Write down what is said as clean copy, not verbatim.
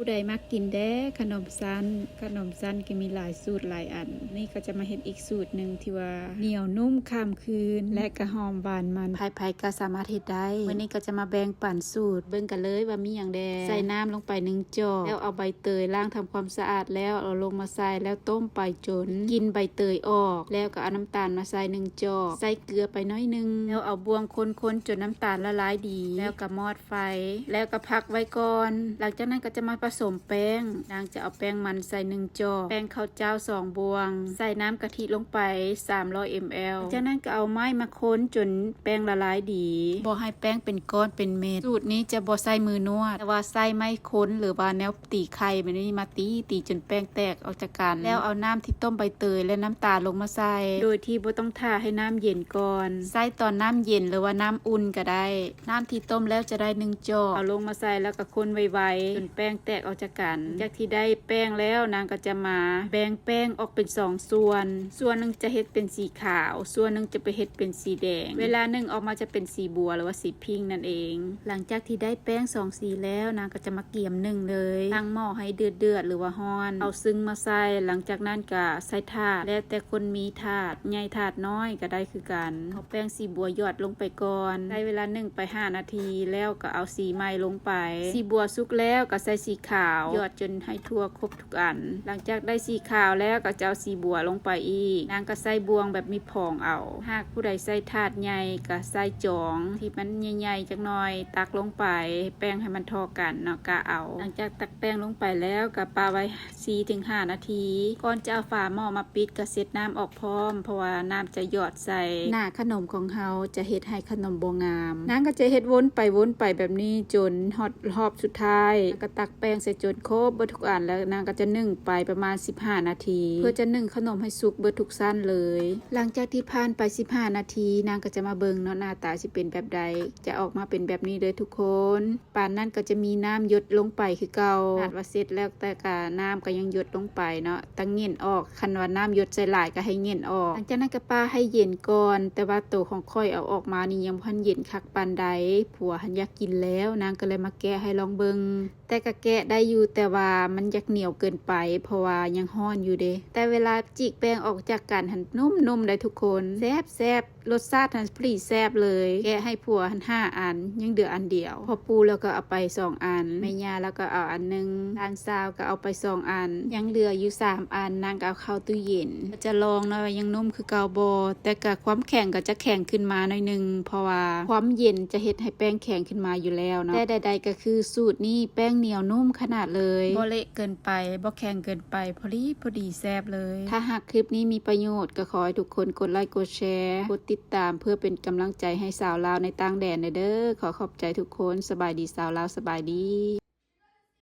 ผู้ใดมักกินแด้ขนมสั้นก็มีหลายสูตรหลายอันนี่ก็จะมาเฮ็ดอีกสูตรหนึ่งที่ว่าเหนียวนุ่มข้ามคืนและกระหอมหวานมันไผๆก็สามารถเฮ็ดได้วันนี้ก็จะมาแบ่งปันสูตรเบิ่งกันเลยว่ามีหยังแดใส่น้ำลงไป1จอกแล้วเอาใบเตยล้างทำความสะอาดแล้วเอาลงมาใส่แล้วต้มไปจนกินใบเตยออกแล้วก็เอาน้ำตาลมาใส่1จอกใส่เกลือไปน้อยนึงแล้วเอาบ่วงคนๆจนน้ำตาลละลายดีแล้วก็มอดไฟแล้วก็พักไว้ก่อนหลังจากนั้นก็จะมาผสมแป้งนางจะเอาแป้งมันใส่1จอกแป้งข้าวเจ้า2บวงใส่น้ำกะทิลงไป300 ml จากนั้นก็เอาไม้มาค้นจนแป้งละลายดีบ่ให้แป้งเป็นก้อนเป็นเม็ดสูตรนี้จะบ่ใส่มือนวดแต่ว่าใส่ไม้ค้นหรือว่าแนวตีไข่แบบนี้มาตีจนแป้งแตกออกจากกันแล้วเอาน้ำที่ต้มใบเตยและน้ำตาลลงมาใส่โดยที่บ่ต้องท่าให้น้ำเย็นก่อนใส่ตอนน้ำเย็นหรือว่าน้ำอุ่นก็ได้น้ำที่ต้มแล้วจะได้1จอกเอาลงมาใส่แล้วก็คนไวๆจนแป้งแตกออกจากกันจากที่ได้แป้งแล้วนางก็จะมาแบ่งแป้งออกเป็น2ส่วนหนึ่งจะเฮ็ดเป็นสีขาวส่วนหนึ่งจะไปเฮ็ดเป็นสีแดงเวลานึ่งออกมาจะเป็นสีบัวหรือว่าสีพิงค์นั่นเองหลังจากที่ได้แป้ง2สีแล้วนางก็จะมาเกี่ยมนึ่งเลยตั้งหม้อให้เดือดหรือว่าร้อนเอาซึ้งมาใส่หลังจากนั้นก็ใส่ถาดแล้วแต่คนมีถาดใหญ่ถาดน้อยก็ได้คือกันเอาแป้งสีบัวหยอดลงไปก่อนได้เวลานึ่งไป5นาทีแล้วก็เอาสีใหม่ลงไปสีบัวสุกแล้วก็ใส่สีขาวหยอดจนให้ทั่วครบทุกอันหลังจากได้สีขาวแล้วก็จะเอาสีบัวลงไปอีกนางก็ใส่บวงแบบมีผองเอาหากผู้ใดใส่ถาดใหญ่ก็ใส่จองที่มันใหญ่ๆจักหน่อยตักลงไปแป้งให้มันทอกันเนาะก็เอาหลังจากตักแป้งลงไปแล้วก็ปาไว้ 4-5 นาทีก่อนจะเอาฝาหม้อมาปิดก็เช็ดน้ำออกพร้อมเพราะว่าน้ำจะหยอดใส่หน้าขนมของเฮาจะเฮ็ดให้ขนมบ่งามนางก็จะเฮ็ดวนไปแบบนี้จนฮอดรอบสุดท้ายก็ตักแป้งใส่จนครบเบิดทุกอันแล้วนางก็จะนึ่งไปประมาณ15นาทีเพื่อจะนึ่งขนมให้สุกเบิดทุกสั้นเลยหลังจากที่ผ่านไป15นาทีนางก็จะมาเบิ่งเนาะหน้าตาสิเป็นแบบใดจะออกมาเป็นแบบนี้เลยทุกคนปานนั้นก็จะมีน้ำหยดลงไปคือเก่าอาจว่าเสร็จแล้วแต่ก็น้ำก็ยังหยดลงไปเนาะตั้งเงี่ยนออกคันว่าน้ำหยดใส่หลายก็ให้เงี่ยนออกหลังจากนั้นก็ป้าให้เย็นก่อนแต่ว่าตัวของค่อยเอาออกมานี่ยังพันเย็นคักปานใดผัวหันอยากกินแล้วนางก็เลยมาแกะให้ลองเบิ่งแต่ก็แกะได้อยู่แต่ว่ามันอยากเหนียวเกินไปเพราะว่ายังฮ้อนอยู่เด้แต่เวลาจิกแป้งออกจากกันหันนุ่มๆได้ทุกคนแซ่บรสชาติหันพรีแซ่บเลยแกะให้ผัวหัน5อันยังเหลืออันเดียวพอปูแล้วก็เอาไป2อันแม่ย่าแล้วก็เอาอันนึงทานซาวก็เอาไป2อันยังเหลืออยู่3อันนางก็เอาเข้าตู้เย็นจะลองนะว่ายังนุ่มคือเก่าบ่แต่ก็ความแข็งก็จะแข็งขึ้นมาหน่อยนึงเพราะว่าความเย็นจะเฮ็ดให้แป้งแข็งขึ้นมาอยู่แล้วเนาะแต่ใดๆก็คือสูตรนี้แป้งเหนียวนุ่มขนาดเลยบ่เละเกินไปบ่แข็งเกินไปพอดีแซ่บเลยถ้าหากคลิปนี้มีประโยชน์ก็ขอให้ทุกคนกดไลค์กดแชร์กดติดตามเพื่อเป็นกำลังใจให้สาวลาวในต่างแดนเด้อขอขอบใจทุกคนสบายดีสาวลาวสบายดี